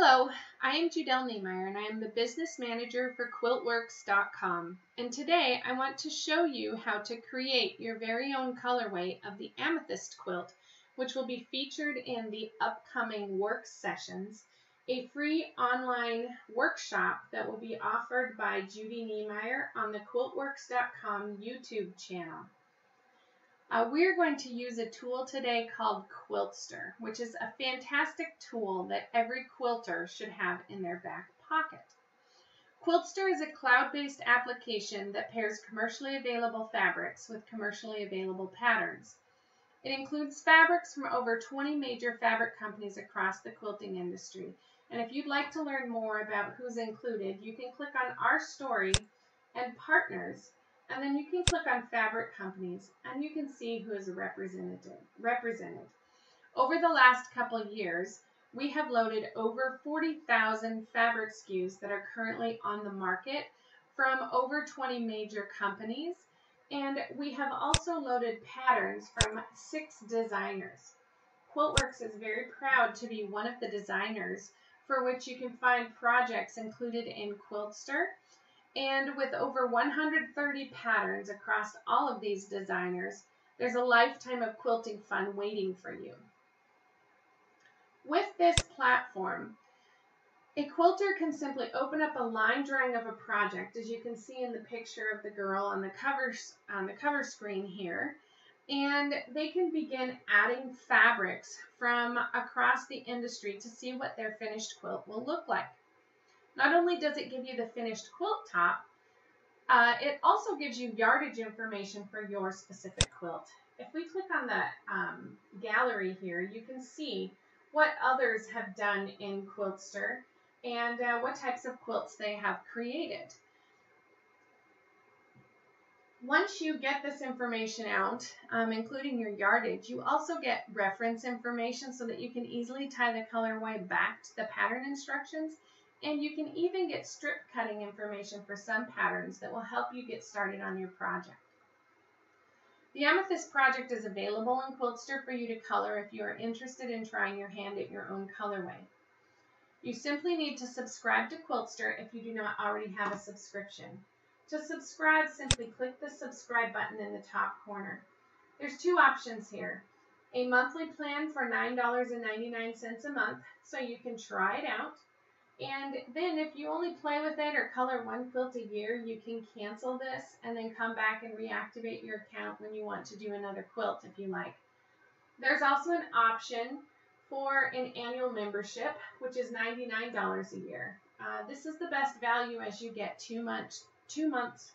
Hello, I am Judel Niemeyer and I am the business manager for Quiltworx.com, and today I want to show you how to create your very own colorway of the Amethyst quilt, which will be featured in the upcoming Worx Sessions, a free online workshop that will be offered by Judy Niemeyer on the Quiltworx.com YouTube channel. We're going to use a tool today called Quiltster, which is a fantastic tool that every quilter should have in their back pocket. Quiltster is a cloud-based application that pairs commercially available fabrics with commercially available patterns. It includes fabrics from over 20 major fabric companies across the quilting industry. And if you'd like to learn more about who's included, you can click on Our Story and Partners, and then you can click on Fabric Companies, and you can see who is represented. Over the last couple of years, we have loaded over 40,000 fabric SKUs that are currently on the market from over 20 major companies, and we have also loaded patterns from 6 designers. Quiltworx is very proud to be one of the designers for which you can find projects included in Quiltster. And with over 130 patterns across all of these designers, there's a lifetime of quilting fun waiting for you. With this platform, a quilter can simply open up a line drawing of a project, as you can see in the picture of the girl on the cover screen here, and they can begin adding fabrics from across the industry to see what their finished quilt will look like. Not only does it give you the finished quilt top, it also gives you yardage information for your specific quilt. If we click on the gallery here, you can see what others have done in Quiltster and what types of quilts they have created. Once you get this information out, including your yardage, you also get reference information so that you can easily tie the colorway back to the pattern instructions. And you can even get strip cutting information for some patterns that will help you get started on your project. The Amethyst Project is available in Quiltster for you to color if you are interested in trying your hand at your own colorway. You simply need to subscribe to Quiltster if you do not already have a subscription. To subscribe, simply click the subscribe button in the top corner. There's 2 options here. A monthly plan for $9.99 a month, so you can try it out. And then if you only play with it or color 1 quilt a year, you can cancel this and then come back and reactivate your account when you want to do another quilt if you like. There's also an option for an annual membership, which is $99 a year. This is the best value as you get 2 months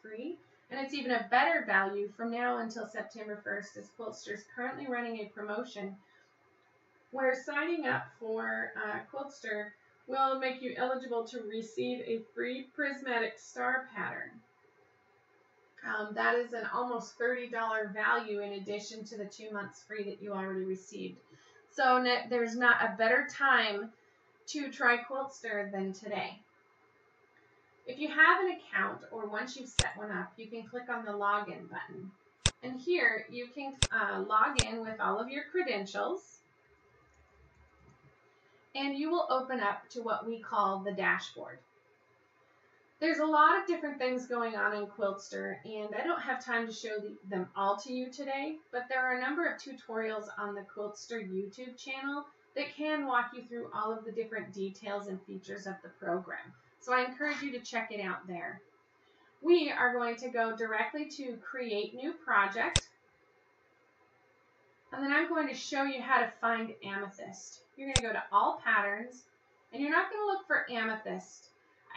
free, and it's even a better value from now until September 1st, as Quiltster is currently running a promotion where signing up for Quiltster will make you eligible to receive a free prismatic star pattern. That is an almost $30 value in addition to the 2 months free that you already received. So there's not a better time to try Quiltster than today. If you have an account, or once you've set one up, you can click on the login button. And here you can log in with all of your credentials, and you will open up to what we call the dashboard. There's a lot of different things going on in Quiltster, and I don't have time to show them all to you today, but there are a number of tutorials on the Quiltster YouTube channel that can walk you through all of the different details and features of the program. So I encourage you to check it out there. We are going to go directly to Create New Project, and then I'm going to show you how to find Amethyst. You're going to go to All Patterns, and you're not going to look for Amethyst.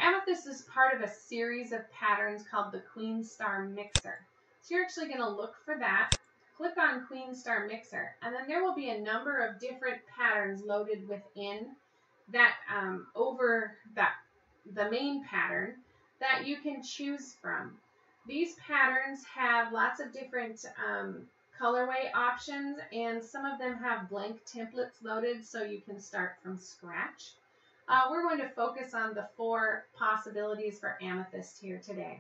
Amethyst is part of a series of patterns called the Quiltster Mixer. So you're actually going to look for that, click on Quiltster Mixer, and then there will be a number of different patterns loaded within that, the main pattern that you can choose from. These patterns have lots of different colorway options, and some of them have blank templates loaded so you can start from scratch. We're going to focus on the 4 possibilities for Amethyst here today.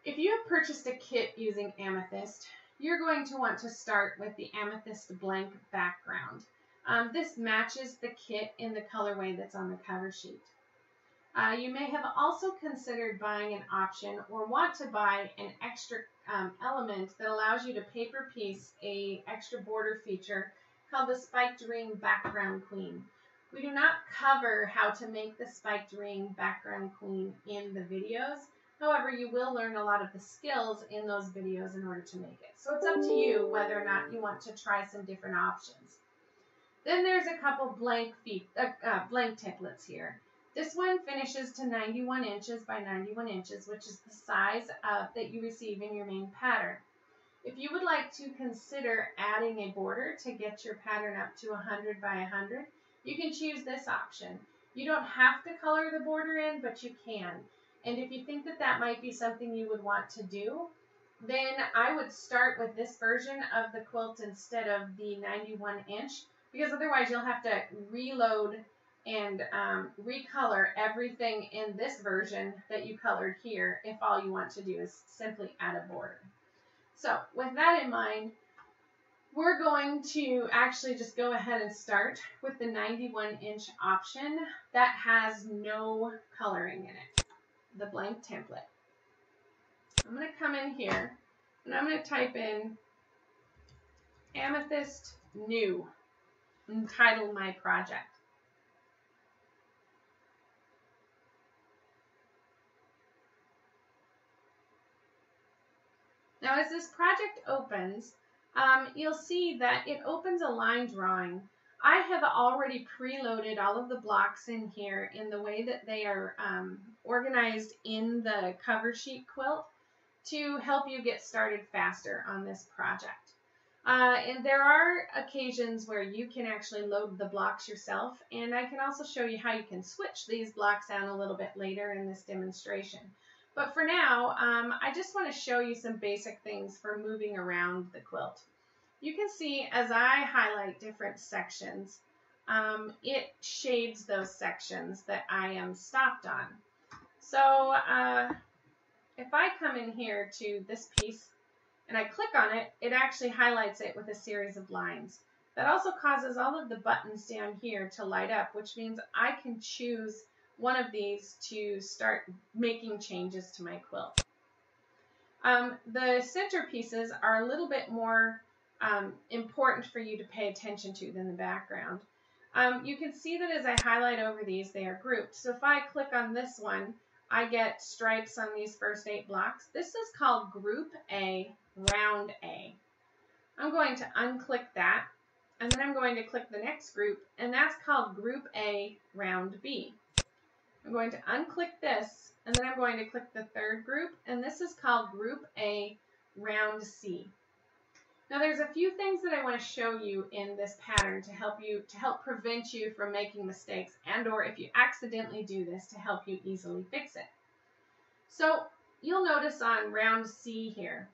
If you have purchased a kit using Amethyst, you're going to want to start with the Amethyst blank background. This matches the kit in the colorway that's on the cover sheet. You may have also considered buying an option or want to buy an extra element that allows you to paper piece a extra border feature called the spiked ring background queen. We do not cover how to make the spiked ring background queen in the videos. However, you will learn a lot of the skills in those videos in order to make it. So it's up to you whether or not you want to try some different options. Then there's a couple blank templates here. This one finishes to 91 inches by 91 inches, which is the size that you receive in your main pattern. If you would like to consider adding a border to get your pattern up to 100 by 100, you can choose this option. You don't have to color the border in, but you can. And if you think that that might be something you would want to do, then I would start with this version of the quilt instead of the 91 inch, because otherwise you'll have to reload and recolor everything in this version that you colored here if all you want to do is simply add a border. So with that in mind, we're going to actually just go ahead and start with the 91 inch option that has no coloring in it, the blank template. I'm going to come in here and I'm going to type in Amethyst New and title my project. Now as this project opens, you'll see that it opens a line drawing. I have already preloaded all of the blocks in here in the way that they are organized in the cover sheet quilt to help you get started faster on this project. And there are occasions where you can actually load the blocks yourself, and I can also show you how you can switch these blocks out a little bit later in this demonstration. But for now, I just want to show you some basic things for moving around the quilt. You can see as I highlight different sections, it shades those sections that I am stopped on. So if I come in here to this piece and I click on it, it actually highlights it with a series of lines. That also causes all of the buttons down here to light up, which means I can choose one of these to start making changes to my quilt. The center pieces are a little bit more important for you to pay attention to than the background. You can see that as I highlight over these, they are grouped. So if I click on this one, I get stripes on these first 8 blocks. This is called Group A, Round A. I'm going to unclick that, and then I'm going to click the next group, and that's called Group A, Round B. I'm going to unclick this, and then I'm going to click the third group, and this is called Group A, Round C. Now there's a few things that I want to show you in this pattern to help prevent you from making mistakes, and or if you accidentally do this, to help you easily fix it. So you'll notice on round C here,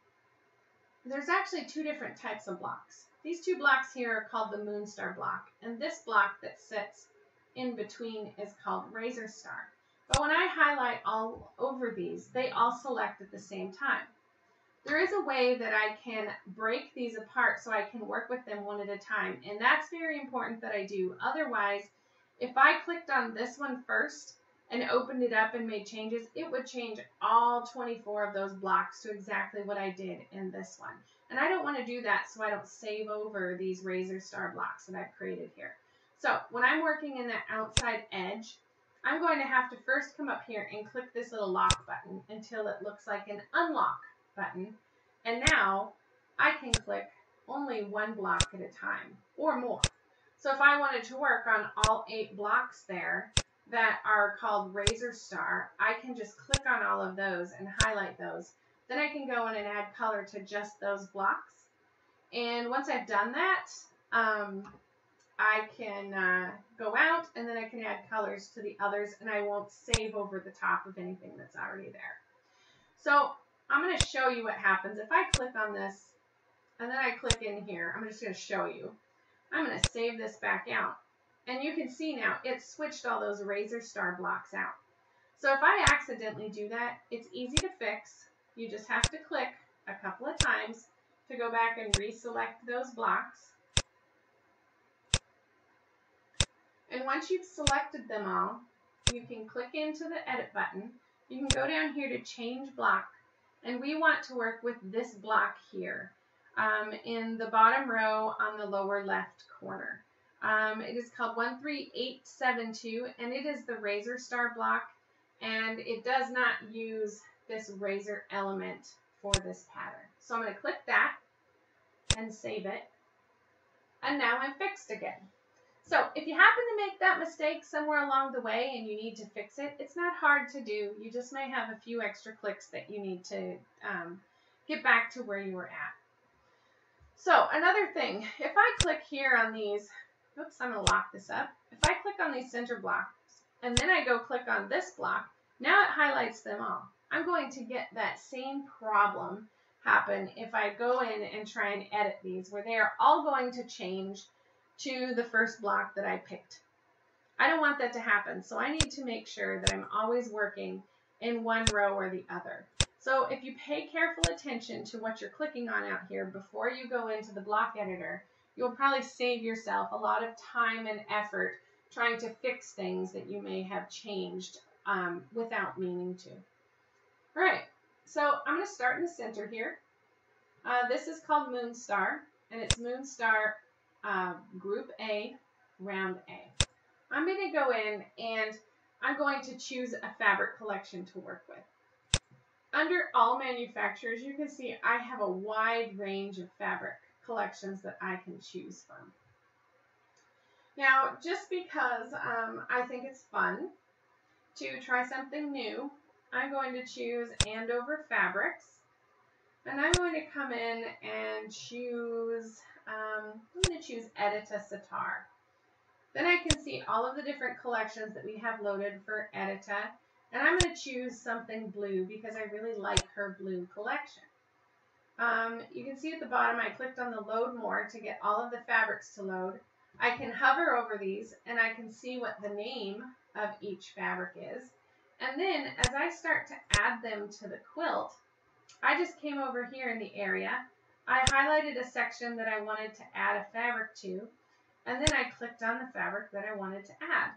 there's actually 2 different types of blocks. These 2 blocks here are called the Moonstar block, and this block that sits in between is called Razor Star. But when I highlight all over these, they all select at the same time. There is a way that I can break these apart so I can work with them one at a time, and that's very important that I do. Otherwise, if I clicked on this one first and opened it up and made changes, it would change all 24 of those blocks to exactly what I did in this one. And I don't want to do that, so I don't save over these Razor Star blocks that I've created here. So when I'm working in that outside edge, I'm going to have to first come up here and click this little lock button until it looks like an unlock button. And now I can click only 1 block at a time or more. So if I wanted to work on all 8 blocks there that are called Razor Star, I can just click on all of those and highlight those. Then I can go in and add color to just those blocks. And once I've done that, I can go out and then I can add colors to the others, and I won't save over the top of anything that's already there. So I'm going to show you what happens if I click on this and then I click in here. I'm just going to show you. I'm going to save this back out, and you can see now it switched all those Razor Star blocks out. So if I accidentally do that, it's easy to fix. You just have to click a couple of times to go back and reselect those blocks. And once you've selected them all, you can click into the edit button. You can go down here to change block, and we want to work with this block here in the bottom row on the lower left corner. It is called 13872, and it is the razor star block, and it does not use this razor element for this pattern. So I'm going to click that and save it, and now I'm fixed again. So if you happen to make that mistake somewhere along the way and you need to fix it, it's not hard to do. You just may have a few extra clicks that you need to get back to where you were at. So another thing, if I click here on these, oops, I'm going to lock this up. If I click on these center blocks and then I go click on this block, now it highlights them all. I'm going to get that same problem happen if I go in and try and edit these, where they are all going to change to the first block that I picked. I don't want that to happen, so I need to make sure that I'm always working in one row or the other. So if you pay careful attention to what you're clicking on out here before you go into the block editor, you'll probably save yourself a lot of time and effort trying to fix things that you may have changed without meaning to. All right, so I'm going to start in the center here. This is called Moonstar, and it's Moonstar Group A, Round A. I'm going to go in and I'm going to choose a fabric collection to work with. Under all manufacturers, you can see I have a wide range of fabric collections that I can choose from. Now, just because I think it's fun to try something new, I'm going to choose Andover Fabrics, and I'm going to come in and choose, I'm going to choose Edita Sitar. Then I can see all of the different collections that we have loaded for Edita, and I'm going to choose something blue because I really like her blue collection. You can see at the bottom I clicked on the load more to get all of the fabrics to load. I can hover over these and I can see what the name of each fabric is. And then as I start to add them to the quilt, I just came over here in the area. I highlighted a section that I wanted to add a fabric to, and then I clicked on the fabric that I wanted to add.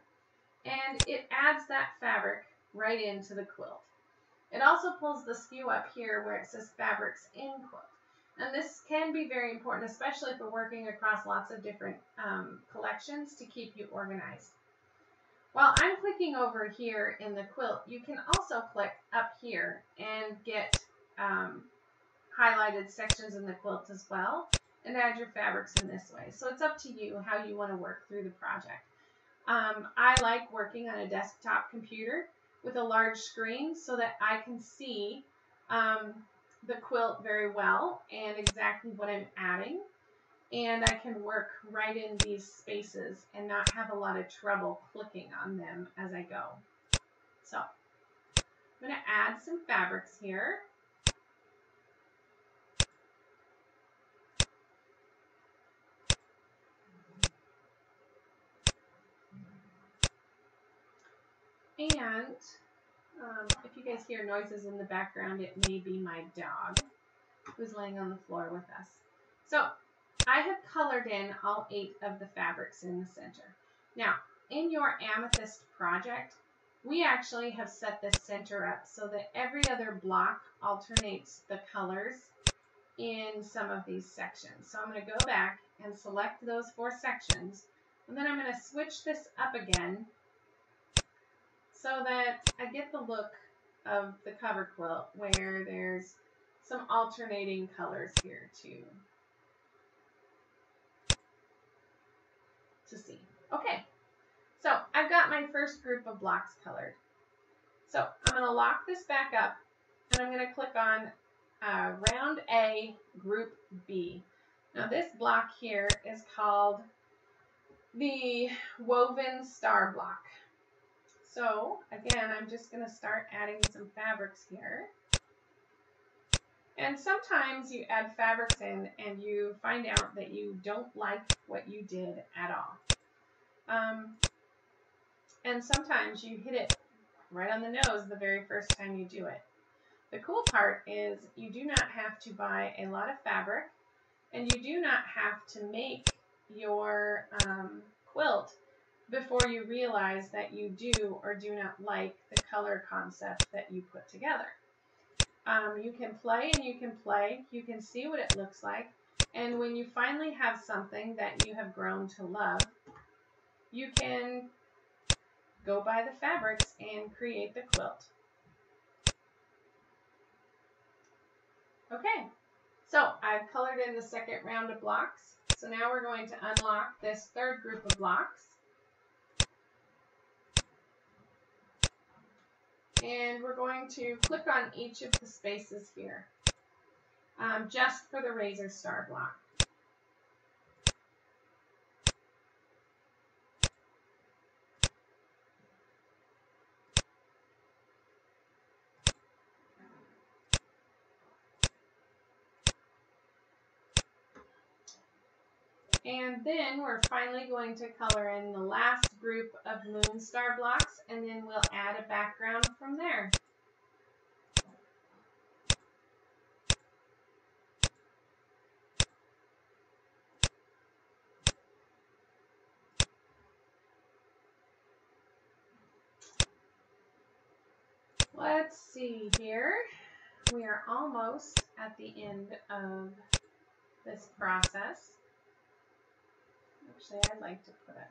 And it adds that fabric right into the quilt. It also pulls the SKU up here where it says Fabrics in Quilt. And this can be very important, especially if we're working across lots of different collections, to keep you organized. While I'm clicking over here in the quilt, you can also click up here and get highlighted sections in the quilt as well and add your fabrics in this way. So it's up to you how you want to work through the project. I like working on a desktop computer with a large screen so that I can see the quilt very well and exactly what I'm adding, and I can work right in these spaces and not have a lot of trouble clicking on them as I go. So I'm going to add some fabrics here. And if you guys hear noises in the background, it may be my dog who's laying on the floor with us. So I have colored in all 8 of the fabrics in the center. Now, in your Amethyst project, we actually have set this center up so that every other block alternates the colors in some of these sections. So I'm going to go back and select those 4 sections, and then I'm going to switch this up again so that I get the look of the cover quilt where there's some alternating colors here to see. Okay, so I've got my first group of blocks colored. So I'm going to lock this back up, and I'm going to click on Round A, Group B. Now this block here is called the Woven Star Block. So again, I'm just going to start adding some fabrics here. And sometimes you add fabrics in and you find out that you don't like what you did at all. And sometimes you hit it right on the nose the very first time you do it. The cool part is you do not have to buy a lot of fabric, and you do not have to make your quilt before you realize that you do or do not like the color concept that you put together. You can play and you can play. You can see what it looks like. And when you finally have something that you have grown to love, you can go buy the fabrics and create the quilt. Okay, so I've colored in the second round of blocks. So now we're going to unlock this third group of blocks. And we're going to click on each of the spaces here, just for the razor star block. And then we're finally going to color in the last group of moon star blocks, and then we'll add a background from there. Let's see here. We are almost at the end of this process. Actually, I'd like to put it.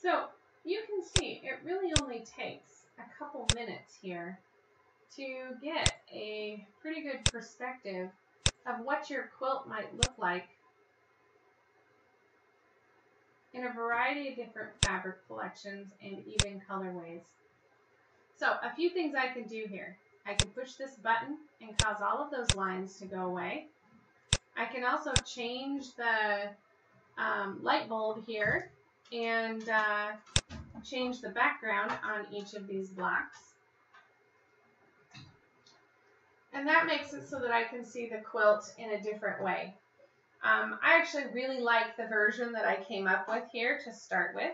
So you can see it really only takes a couple minutes here to get a pretty good perspective of what your quilt might look like in a variety of different fabric collections and even colorways. So a few things I can do here. I can push this button and cause all of those lines to go away. I can also change the light bulb here and change the background on each of these blocks. And that makes it so that I can see the quilt in a different way. I actually really like the version that I came up with here to start with.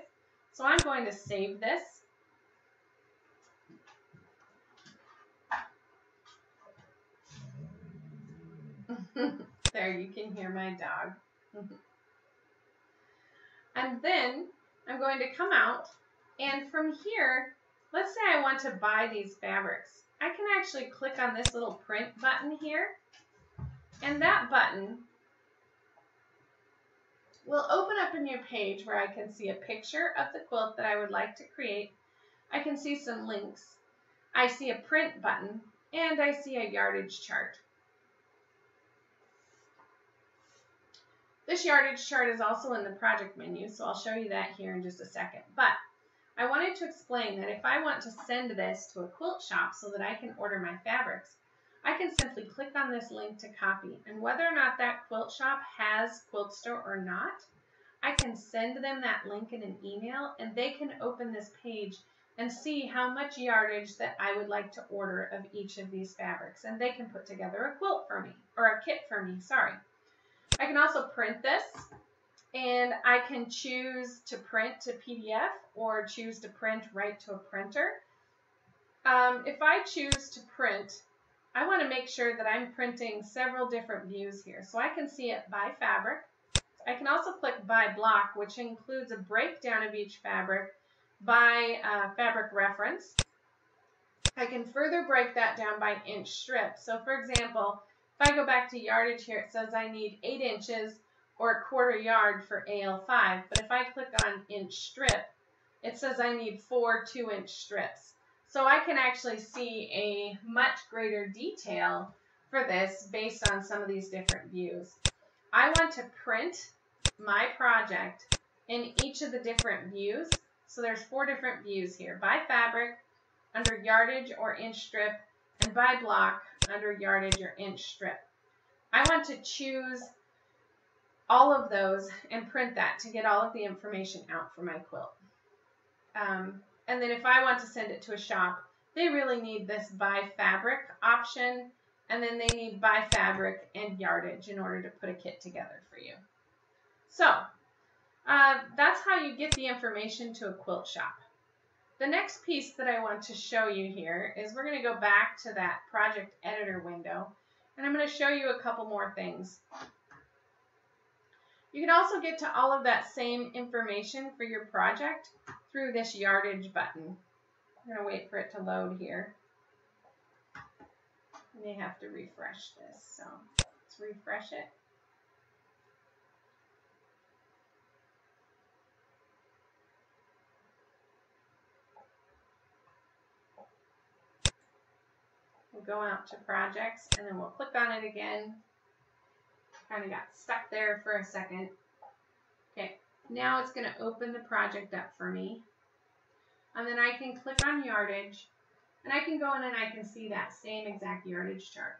So I'm going to save this. There, you can hear my dog. And then I'm going to come out, and from here, let's say I want to buy these fabrics. I can actually click on this little print button here, and that button will open up a new page where I can see a picture of the quilt that I would like to create. I can see some links. I see a print button, and I see a yardage chart. This yardage chart is also in the project menu, so I'll show you that here in just a second. But I wanted to explain that if I want to send this to a quilt shop so that I can order my fabrics, I can simply click on this link to copy. And whether or not that quilt shop has Quiltster or not, I can send them that link in an email, and they can open this page and see how much yardage that I would like to order of each of these fabrics. And they can put together a quilt for me, or a kit for me, sorry. I can also print this, and I can choose to print to PDF or choose to print right to a printer. If I choose to print, I want to make sure that I'm printing several different views here. So I can see it by fabric. I can also click by block, which includes a breakdown of each fabric by fabric reference. I can further break that down by inch strip. So for example, if I go back to yardage here, it says I need 8 inches or 1/4 yard for AL5. But if I click on inch strip, it says I need 4 2-inch strips. So I can actually see a much greater detail for this based on some of these different views. I want to print my project in each of the different views. So there's 4 different views here: by fabric, under yardage or inch strip, and by block under yardage or inch strip. I want to choose all of those and print that to get all of the information out for my quilt. And then if I want to send it to a shop, they really need this by fabric option, and then they need by fabric and yardage in order to put a kit together for you. So that's how you get the information to a quilt shop. The next piece that I want to show you here is we're going to go back to that project editor window, and I'm going to show you a couple more things. You can also get to all of that same information for your project through this yardage button. I'm going to wait for it to load here. I may have to refresh this, so let's refresh it. We'll go out to projects, and then we'll click on it again. Kind of got stuck there for a second. Okay, now it's going to open the project up for me. And then I can click on yardage, and I can go in and I can see that same exact yardage chart.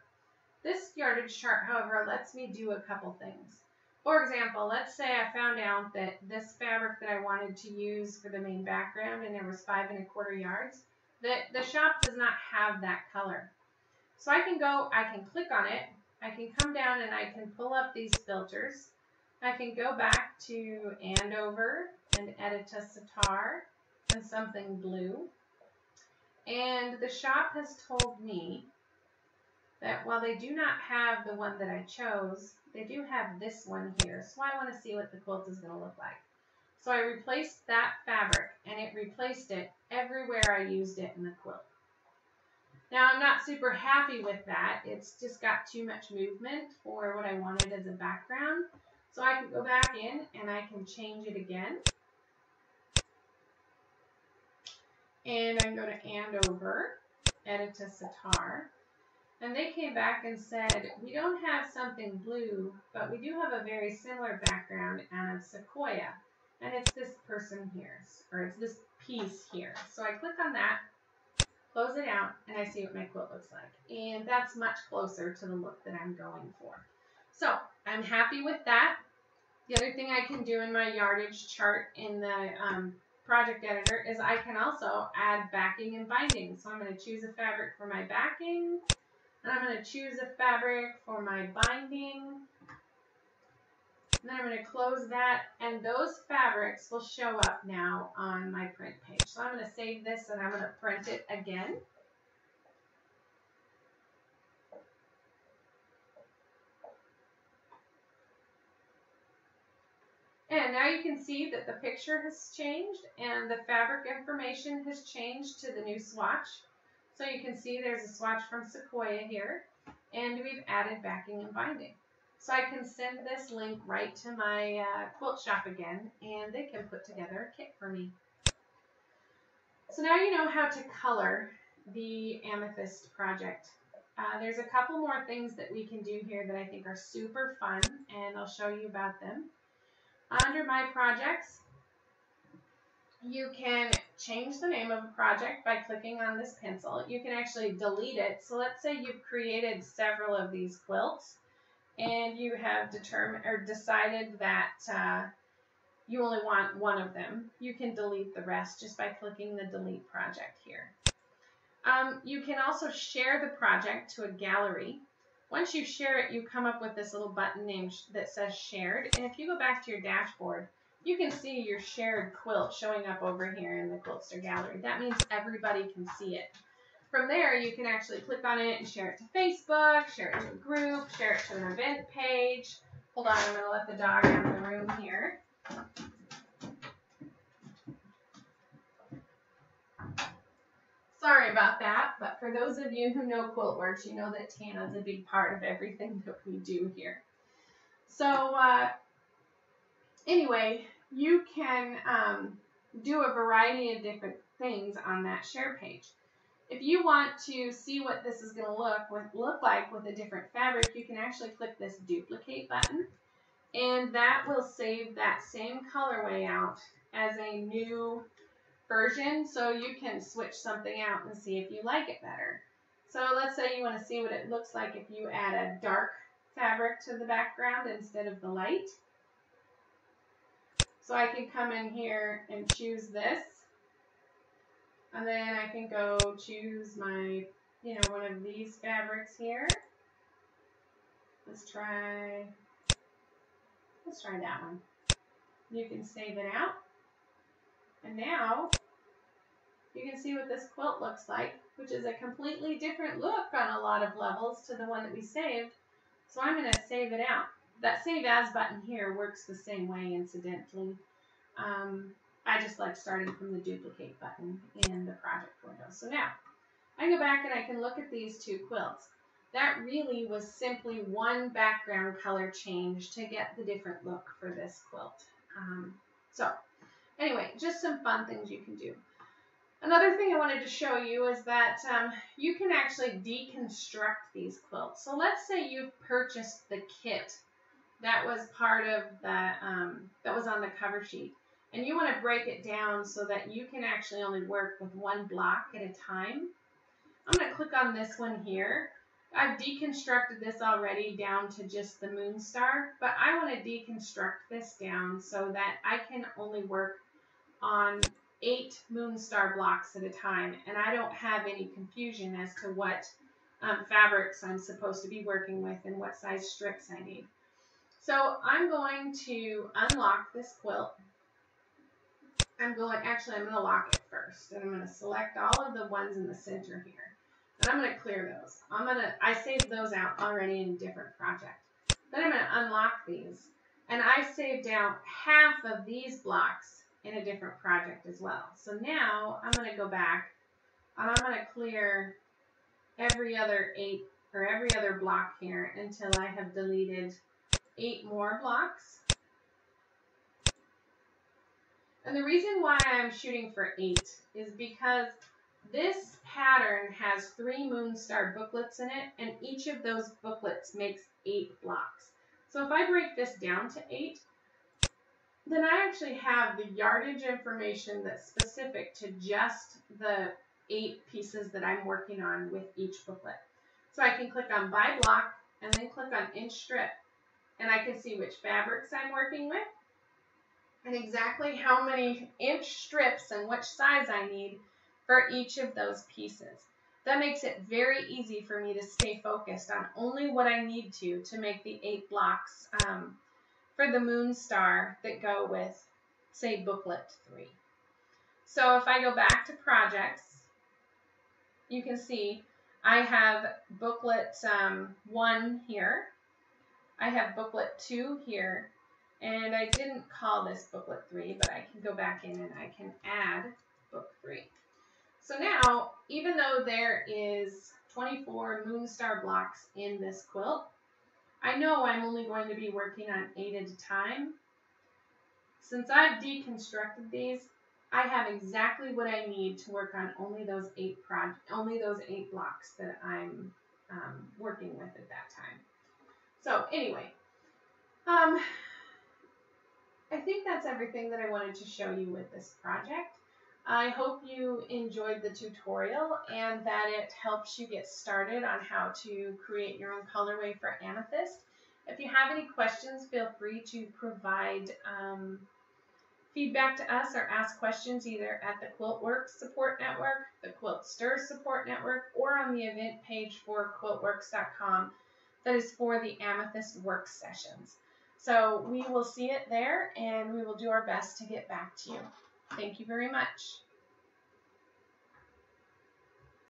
This yardage chart, however, lets me do a couple things. For example, let's say I found out that this fabric that I wanted to use for the main background, and there was 5 1/4 yards, that the shop does not have that color. So I can go, I can click on it, I can come down and I can pull up these filters. I can go back to Andover and Amethyst Project and something blue. And the shop has told me that while they do not have the one that I chose, they do have this one here. So I want to see what the quilt is going to look like. So I replaced that fabric, and it replaced it everywhere I used it in the quilt. Now I'm not super happy with that. It's just got too much movement for what I wanted as a background. So I can go back in and I can change it again. And I can go to Andover, Amethyst Project, and they came back and said, we don't have something blue, but we do have a very similar background as Sequoia. And it's this person here, or it's this piece here. So I click on that, close it out, and I see what my quilt looks like. And that's much closer to the look that I'm going for. So I'm happy with that. The other thing I can do in my yardage chart in the project editor is I can also add backing and binding. So I'm going to choose a fabric for my backing, and I'm going to choose a fabric for my binding. And then I'm going to close that, and those fabrics will show up now on my print page. So I'm going to save this, and I'm going to print it again. And now you can see that the picture has changed, and the fabric information has changed to the new swatch. So you can see there's a swatch from Sequoia here, and we've added backing and binding. So I can send this link right to my quilt shop again, and they can put together a kit for me. So now you know how to color the Amethyst project. There's a couple more things that we can do here that I think are super fun, and I'll show you about them. Under my projects, you can change the name of a project by clicking on this pencil. You can actually delete it. So let's say you've created several of these quilts, and you have decided that you only want one of them. You can delete the rest just by clicking the delete project here. You can also share the project to a gallery. Once you share it, you come up with this little button name that says shared. And if you go back to your dashboard, you can see your shared quilt showing up over here in the Quiltster gallery. That means everybody can see it. From there, you can actually click on it and share it to Facebook, share it to a group, share it to an event page. Hold on, I'm going to let the dog out of the room here. Sorry about that, but for those of you who know Quiltworx, you know that Tana is a big part of everything that we do here. So anyway, you can do a variety of different things on that share page. If you want to see what this is going to look like with a different fabric, you can actually click this duplicate button, and that will save that same colorway out as a new version, so you can switch something out and see if you like it better. So let's say you want to see what it looks like if you add a dark fabric to the background instead of the light. So I can come in here and choose this, And then I can go choose my, one of these fabrics here. Let's try that one. You can save it out. And now you can see what this quilt looks like, which is a completely different look on a lot of levels to the one that we saved. So I'm going to save it out. That Save As button here works the same way, incidentally. I just like starting from the duplicate button in the project window. So now I go back and I can look at these two quilts. That really was simply one background color change to get the different look for this quilt. So anyway, just some fun things you can do. Another thing I wanted to show you is that you can actually deconstruct these quilts. So let's say you've purchased the kit that was part of the, that was on the cover sheet, and you want to break it down so that you can actually only work with one block at a time. I'm going to click on this one here. I've deconstructed this already down to just the moon star, but I want to deconstruct this down so that I can only work on 8 moon star blocks at a time, and I don't have any confusion as to what fabrics I'm supposed to be working with and what size strips I need. So I'm going to unlock this quilt. I'm going to lock it first, and I'm going to select all of the ones in the center here. And I'm going to clear those. I saved those out already in a different project. Then I'm going to unlock these, and I saved out half of these blocks in a different project as well. So now I'm going to go back, and I'm going to clear every other 8 or every other block here until I have deleted 8 more blocks. And the reason why I'm shooting for 8 is because this pattern has 3 moon star booklets in it, and each of those booklets makes 8 blocks. So if I break this down to 8, then I actually have the yardage information that's specific to just the 8 pieces that I'm working on with each booklet. So I can click on Buy Block and then click on Inch Strip, and I can see which fabrics I'm working with and exactly how many inch strips and which size I need for each of those pieces. That makes it very easy for me to stay focused on only what I need to make the 8 blocks for the moon star that go with, say, booklet 3. So if I go back to projects, you can see I have booklet 1 here. I have booklet 2 here, and I didn't call this booklet 3, but I can go back in and I can add book 3. So now, even though there is 24 moon star blocks in this quilt, I know I'm only going to be working on 8 at a time. Since I've deconstructed these, I have exactly what I need to work on only those 8 blocks that I'm working with at that time. So anyway, I think that's everything that I wanted to show you with this project. I hope you enjoyed the tutorial and that it helps you get started on how to create your own colorway for Amethyst. If you have any questions, feel free to provide feedback to us or ask questions either at the Quiltworx Support Network, the Quiltster Support Network, or on the event page for Quiltworx.com that is for the Amethyst Worx Sessions. So we will see it there, and we will do our best to get back to you. Thank you very much.